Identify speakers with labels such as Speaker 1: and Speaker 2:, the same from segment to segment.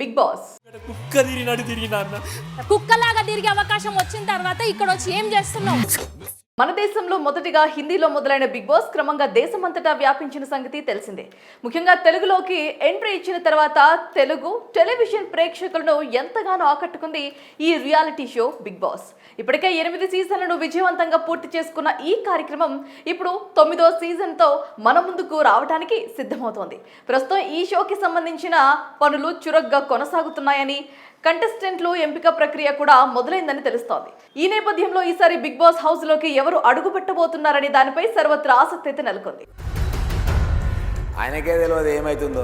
Speaker 1: Big boss
Speaker 2: కుక్కలాగా తిరిగే అవకాశం వచ్చిన తర్వాత ఇక్కడ వచ్చి ఏం చేస్తున్నావు?
Speaker 1: మన దేశంలో మొదటిగా హిందీలో మొదలైన బిగ్ బాస్ క్రమంగా దేశమంతటా వ్యాపించిన సంగతి తెలిసిందే. ముఖ్యంగా తెలుగులోకి ఎంట్రీ ఇచ్చిన తర్వాత తెలుగు టెలివిజన్ ప్రేక్షకులను ఎంతగానో ఆకట్టుకుంది ఈ రియాలిటీ షో బిగ్ బాస్. ఇప్పటికే 8 సీజన్లను విజయవంతంగా పూర్తి చేసుకున్న ఈ కార్యక్రమం ఇప్పుడు 9వ సీజన్తో మన ముందుకు రావడానికి సిద్ధమవుతోంది. ప్రస్తుతం ఈ షోకి సంబంధించిన పనులు చురుగ్గా కొనసాగుతున్నాయని, కంటెస్టెంట్లు ఎంపిక ప్రక్రియ కూడా మొదలైందని తెలుస్తోంది. ఈ నేపథ్యంలో ఈసారి బిగ్ బాస్ హౌస్ లోకి ఎవరు అడుగు పెట్టబోతున్నారని దానిపై సర్వత్రా ఆసక్తి అయితే నెలకొంది.
Speaker 3: ఆయనకే తెలియదు ఏమైతుందో.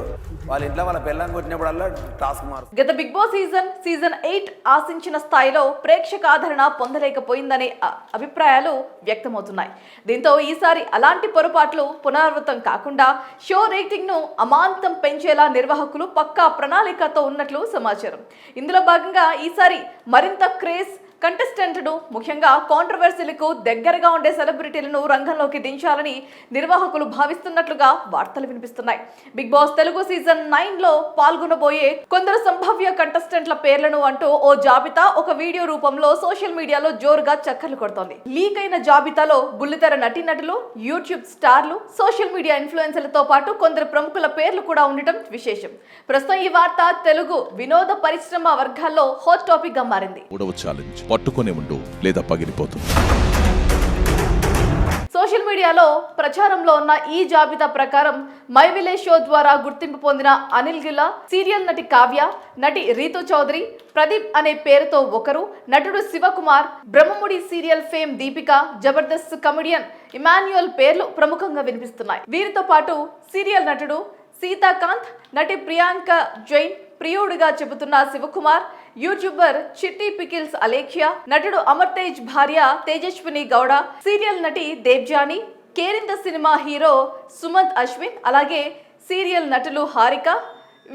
Speaker 3: వాళ్ళ ఇంట్లో వాళ్ళ పిల్లని కొట్టినప్పుడల్లా టాస్క్ మారు.
Speaker 1: గత బిగ్ బాస్ సీజన్ 8 ఆశించిన స్థాయిలో ప్రేక్షక ఆదరణ పొందలేకపోయిందనే అభిప్రాయాలు వ్యక్తమవుతున్నాయి. దీంతో ఈసారి అలాంటి పొరపాట్లు పునరావృతం కాకుండా షో రేటింగ్ ను అమాంతం పెంచేలా నిర్వాహకులు పక్కా ప్రణాళికతో ఉన్నట్లు సమాచారం. ఇందులో భాగంగా ఈసారి మరింత క్రేజ్ కంటెస్టెంట్ను, ముఖ్యంగా కాంట్రవర్సీలకు దగ్గరగా ఉండే సెలబ్రిటీలను రంగంలోకి దించాలని నిర్వాహకులు భావిస్తున్నట్లుగా వార్తలు వినిపిస్తున్నాయి. బిగ్ బాస్ తెలుగు సీజన్ 9లో పాల్గొనబోయే కొందరు సంభావ్య కంటెస్టెంట్ల పేర్లను అంటూ ఓ జాబితా ఒక వీడియో రూపంలో సోషల్ మీడియాలో జోరుగా చక్కర్లు కొడుతోంది. లీక్ అయిన జాబితాలో బుల్లితెర నటీనటులు, యూట్యూబ్ స్టార్లు, సోషల్ మీడియా ఇన్ఫ్లుయెన్సర్లతో పాటు కొందరు ప్రముఖుల పేర్లు కూడా ఉండటం విశేషం. ప్రస్తుతం ఈ వార్త తెలుగు వినోద పరిశ్రమ వర్గాల్లో హాట్ టాపిక్ గా మారింది.
Speaker 4: పట్టుకునే ఉండు లేదా పగిలిపోతుంది.
Speaker 1: సోషల్ మీడియాలో ప్రచారంలో ఉన్న ఈ జాబితా ప్రకారం మై విలేజ్ షో ద్వారా గుర్తింపు పొందిన అనిల్ గిల్లా, సీరియల్ నటి కావ్య, నటి రీతు చౌదరి, ప్రదీప్ అనే పేరుతో ఒకరు, నటుడు Shivakumar, Brahmamudi serial fame Deepika, Jabardasth comedian Emmanuel పేర్లు ప్రముఖంగా వినిపిస్తున్నాయి. వీరితో పాటు సీరియల్ నటుడు సీతాకాంత్, నటి ప్రియాంక జైన్, ప్రియుడిగా చెబుతున్న శివకుమార్, యూట్యూబర్ చిట్టి పికిల్స్ అలేఖ్య, నటుడు అమర్ తేజ్ భార్య తేజస్విని గౌడ, సీరియల్ నటి దేవ్జాని, కేరింత సినిమా హీరో సుమంత్ అశ్విన్, అలాగే సీరియల్ నటులు హారిక,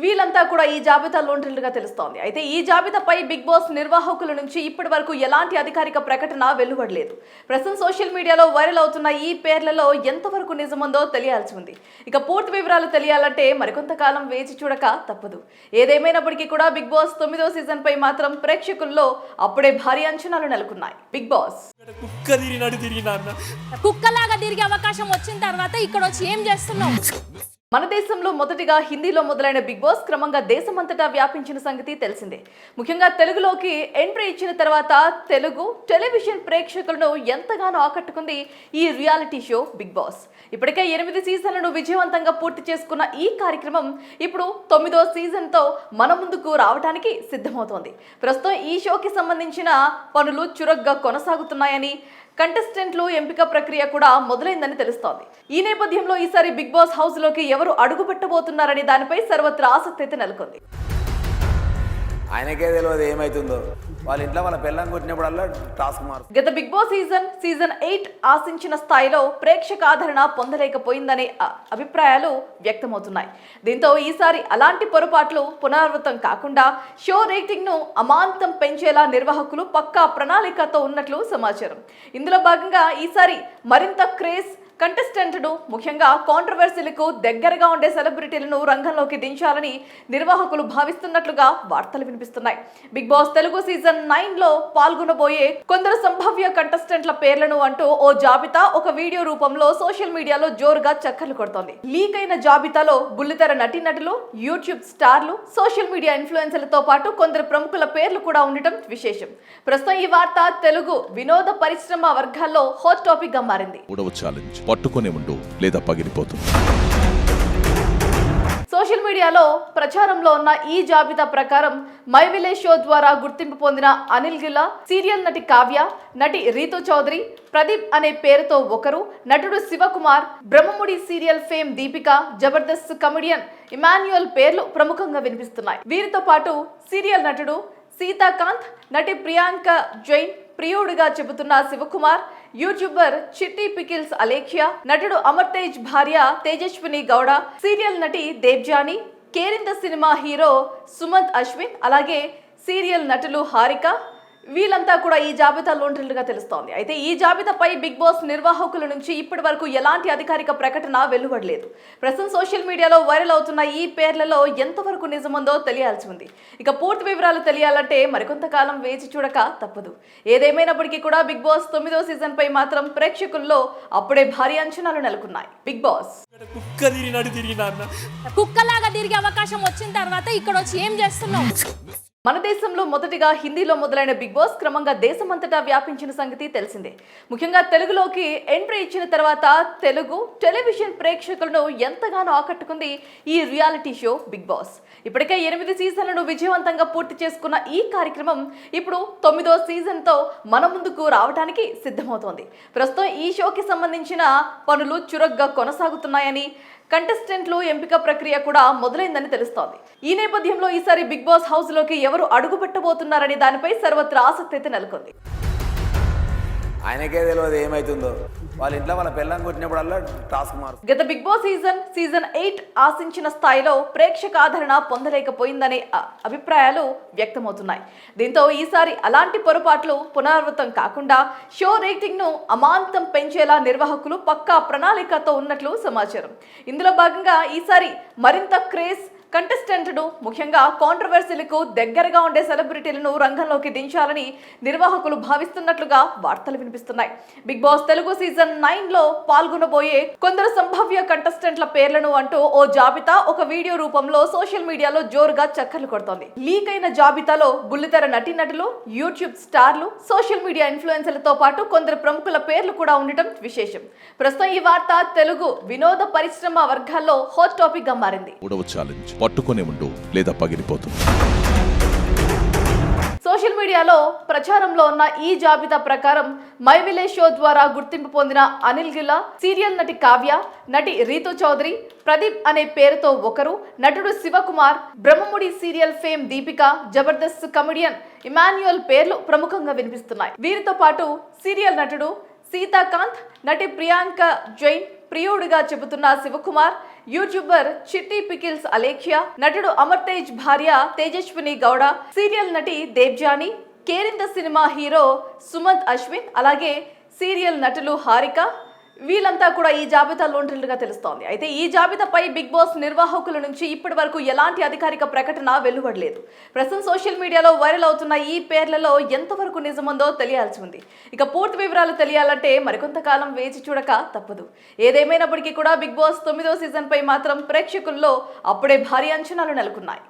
Speaker 1: వీళ్ళంతా కూడా ఈ జాబితాలో ఉంటున్నట్టుగా తెలుస్తోంది. అయితే ఈ జాబితాపై బిగ్ బాస్ నిర్వాహకుల నుంచి ఇప్పటి వరకు ఎలాంటి అధికారిక ప్రకటన వెలువడలేదు. ప్రస్తుతం సోషల్ మీడియాలో వైరల్ అవుతున్న ఈ పేర్లలో ఎంతవరకు నిజముందో తెలియాల్సి ఉంది. ఇక పూర్తి వివరాలు తెలియాలంటే మరికొంతకాలం వేచి చూడక తప్పదు. ఏదేమైనప్పటికీ కూడా బిగ్ బాస్ 9వ సీజన్ పై మాత్రం ప్రేక్షకుల్లో అప్పుడే భారీ అంచనాలు నెలకొన్నాయి. బిగ్ బాస్
Speaker 2: కుక్కలాగా తిరిగే అవకాశం వచ్చిన తర్వాత ఇక్కడ వచ్చి ఏం చేస్తున్నావు?
Speaker 1: మన దేశంలో మొదటిగా హిందీలో మొదలైన బిగ్ బాస్ క్రమంగా దేశమంతటా వ్యాపించిన సంగతి తెలిసిందే. ముఖ్యంగా తెలుగులోకి ఎంట్రీ ఇచ్చిన తర్వాత తెలుగు టెలివిజన్ ప్రేక్షకులను ఎంతగానో ఆకట్టుకుంది ఈ రియాలిటీ షో బిగ్ బాస్. ఇప్పటికే 8 సీజన్లను విజయవంతంగా పూర్తి చేసుకున్న ఈ కార్యక్రమం ఇప్పుడు 9వ సీజన్తో మన ముందుకు రావడానికి సిద్ధమవుతోంది. ప్రస్తుతం ఈ షోకి సంబంధించిన పనులు చురుగ్గా కొనసాగుతున్నాయని, కంటెస్టెంట్లు ఎంపిక ప్రక్రియ కూడా మొదలైందని తెలుస్తోంది. ఈ నేపథ్యంలో ఈసారి బిగ్ బాస్ హౌస్ లోకి ఎవరు అడుగు పెట్టబోతున్నారని దానిపై సర్వత్రా ఆసక్తి అయితే నెలకొంది.
Speaker 3: ఆయనకే తెలియదు ఏమైతుందో. వాళ్ళ ఇంట్లో వాళ్ళ పిల్లని కొట్టినప్పుడల్లా టాస్క్ మారు.
Speaker 1: గత బిగ్ బాస్ సీజన్ 8 ఆశించిన స్థాయిలో ప్రేక్షక ఆదరణ పొందలేకపోయిందనే అభిప్రాయాలు వ్యక్తమవుతున్నాయి. దీంతో ఈసారి అలాంటి పొరపాట్లు పునరావృతం కాకుండా షో రేటింగ్ ను అమాంతం పెంచేలా నిర్వాహకులు పక్కా ప్రణాళికతో ఉన్నట్లు సమాచారం. ఇందులో భాగంగా ఈసారి మరింత క్రేజ్ కంటెస్టెంట్ను, ముఖ్యంగా కాంట్రవర్సీలకు దగ్గరగా ఉండే సెలబ్రిటీలను రంగంలోకి దించాలని నిర్వాహకులు భావిస్తున్నట్లుగా వార్తలు వినిపిస్తున్నాయి. బిగ్ బాస్ తెలుగు సీజన్ 9లో పాల్గొనబోయే కొందరు సంభావ్య కంటెస్టెంట్ల పేర్లను అంటూ ఓ జాబితా ఒక వీడియో రూపంలో సోషల్ మీడియాలో జోరుగా చక్కర్లు కొడుతోంది. లీక్ అయిన జాబితాలో బుల్లితెర నటీనటులు, యూట్యూబ్ స్టార్లు, సోషల్ మీడియా ఇన్ఫ్లుయెన్సర్లతో పాటు కొందరు ప్రముఖుల పేర్లు కూడా ఉండటం విశేషం. ప్రస్తుతం ఈ వార్త తెలుగు వినోద పరిశ్రమ వర్గాల్లో హాట్ టాపిక్ గా మారింది.
Speaker 4: పట్టుకునే ఉండు లేదా పగిలిపోతుంది.
Speaker 1: సోషల్ మీడియాలో ప్రచారంలో ఉన్న ఈ జాబితా ప్రకారం మై విలేజ్ షో ద్వారా గుర్తింపు పొందిన అనిల్ గిల్లా, సీరియల్ నటి కావ్య, నటి రీతు చౌదరి, ప్రదీప్ అనే పేరుతో ఒకరు, నటుడు Shivakumar, Brahmamudi serial fame Deepika, Jabardasth comedian Emmanuel పేర్లు ప్రముఖంగా వినిపిస్తున్నాయి. వీరితో పాటు సీరియల్ నటుడు సీతాకాంత్, నటి ప్రియాంక జైన్, ప్రియుడిగా చెబుతున్న శివకుమార్, యూట్యూబర్ చిట్టి పికిల్స్ అలేఖ్య, నటుడు అమర్ తేజ్ భార్య తేజస్విని గౌడ, సీరియల్ నటి దేవ్జాని, కేరింత సినిమా హీరో సుమంత్ అశ్విన్, అలాగే సీరియల్ నటులు హారిక, వీళ్ళంతా కూడా ఈ జాబితాలో ఉంటున్నట్టుగా తెలుస్తోంది. అయితే ఈ జాబితాపై బిగ్ బాస్ నిర్వాహకుల నుంచి ఇప్పటి వరకు ఎలాంటి అధికారిక ప్రకటన వెలువడలేదు. ప్రస్తుతం సోషల్ మీడియాలో వైరల్ అవుతున్న ఈ పేర్లలో ఎంతవరకు నిజముందో తెలియాల్సి ఉంది. ఇక పూర్తి వివరాలు తెలియాలంటే మరికొంతకాలం వేచి చూడక తప్పదు. ఏదేమైనప్పటికీ కూడా బిగ్ బాస్ 9వ సీజన్ పై మాత్రం ప్రేక్షకుల్లో అప్పుడే భారీ అంచనాలు నెలకొన్నాయి. బిగ్ బాస్
Speaker 2: కుక్కలాగా తిరిగే అవకాశం వచ్చిన తర్వాత ఇక్కడ వచ్చి ఏం చేస్తున్నావు?
Speaker 1: మన దేశంలో మొదటిగా హిందీలో మొదలైన బిగ్ బాస్ క్రమంగా దేశమంతటా వ్యాపించిన సంగతి తెలిసిందే. ముఖ్యంగా తెలుగులోకి ఎంట్రీ ఇచ్చిన తర్వాత తెలుగు టెలివిజన్ ప్రేక్షకులను ఎంతగానో ఆకట్టుకుంది ఈ రియాలిటీ షో బిగ్ బాస్. ఇప్పటికే 8 సీజన్లను విజయవంతంగా పూర్తి చేసుకున్న ఈ కార్యక్రమం ఇప్పుడు 9వ సీజన్తో మన ముందుకు రావడానికి సిద్ధమవుతోంది. ప్రస్తుతం ఈ షోకి సంబంధించిన పనులు చురుగ్గా కొనసాగుతున్నాయని, కంటెస్టెంట్లు ఎంపిక ప్రక్రియ కూడా మొదలైందని తెలుస్తోంది. ఈ నేపథ్యంలో ఈసారి బిగ్ బాస్ హౌస్ లోకి ఎవరు అడుగుపెట్టబోతున్నారనే దానిపై సర్వత్రా ఆసక్తి అయితే నెలకొంది.
Speaker 3: ఆయనకే తెలియదు ఏమవుతుందో. వాళ్ళ ఇంట్లో వాళ్ళ పిల్లని కొట్టినప్పుడల్లా టాస్క్ మారుతుంది.
Speaker 1: గత బిగ్ బాస్ సీజన్ 8 ఆశించిన స్థాయిలో ప్రేక్షక ఆదరణ పొందలేకపోయిందనే అభిప్రాయాలు వ్యక్తమవుతున్నాయి. దీంతో ఈసారి అలాంటి పొరపాట్లు పునరావృతం కాకుండా షో రేటింగ్ ను అమాంతం పెంచేలా నిర్వాహకులు పక్కా ప్రణాళికతో ఉన్నట్లు సమాచారం. ఇందులో భాగంగా ఈసారి మరింత క్రేజ్ కంటెస్టెంట్ను, ముఖ్యంగా కాంట్రవర్సీలకు దగ్గరగా ఉండే సెలబ్రిటీలను రంగంలోకి దించాలని నిర్వాహకులు భావిస్తున్నట్లుగా వార్తలు వినిపిస్తున్నాయి. బిగ్ బాస్ తెలుగు సీజన్ 9లో పాల్గొనబోయే కొందరు సంభావ్య కంటెస్టెంట్ల పేర్లను అంటూ ఓ జాబితా ఒక వీడియో రూపంలో సోషల్ మీడియాలో జోరుగా చక్కర్లు కొడుతోంది. లీక్ అయిన జాబితాలో బుల్లితెర నటీనటులు, యూట్యూబ్ స్టార్లు, సోషల్ మీడియా ఇన్ఫ్లుయెన్సర్లతో పాటు కొందరు ప్రముఖుల పేర్లు కూడా ఉండటం విశేషం. ప్రస్తుతం ఈ వార్త తెలుగు వినోద పరిశ్రమ వర్గాల్లో హాట్ టాపిక్ గా మారింది.
Speaker 4: ఛాలెంజ్ పట్టుకునే ఉండు లేదా పగిలిపోతుంది.
Speaker 1: సోషల్ మీడియాలో ప్రచారంలో ఉన్న ఈ జాబితా ప్రకారం మై విలేజ్ షో ద్వారా గుర్తింపు పొందిన అనిల్ గిల్లా, సీరియల్ నటి కావ్య, నటి రీతూ చౌదరి, ప్రదీప్ అనే పేరుతో ఒకరు, నటుడు Shivakumar, Brahmamudi serial fame Deepika, Jabardasth comedian Emmanuel పేర్లు ప్రముఖంగా వినిపిస్తున్నాయి. వీరితో పాటు సీరియల్ నటుడు సీతాకాంత్, నటి ప్రియాంక జైన్, ప్రియుడిగా చెబుతున్న శివకుమార్, యూట్యూబర్ చిట్టి పికిల్స్ అలేఖ్య, నటుడు అమర్ తేజ్ భార్య తేజస్విని గౌడ, సీరియల్ నటి దేవ్జాని, కేరింత సినిమా హీరో సుమంత్ అశ్విన్, అలాగే సీరియల్ నటులు హారిక, వీళ్ళంతా కూడా ఈ జాబితాలో ఉంటున్నట్టుగా తెలుస్తోంది. అయితే ఈ జాబితాపై బిగ్ బాస్ నిర్వాహకుల నుంచి ఇప్పటి వరకు ఎలాంటి అధికారిక ప్రకటన వెలువడలేదు. ప్రస్తుతం సోషల్ మీడియాలో వైరల్ అవుతున్న ఈ పేర్లలో ఎంతవరకు నిజముందో తెలియాల్సి ఉంది. ఇక పూర్తి వివరాలు తెలియాలంటే మరికొంతకాలం వేచి చూడక తప్పదు. ఏదేమైనప్పటికీ కూడా బిగ్ బాస్ 9వ సీజన్ పై మాత్రం ప్రేక్షకుల్లో అప్పుడే భారీ అంచనాలు నెలకొన్నాయి.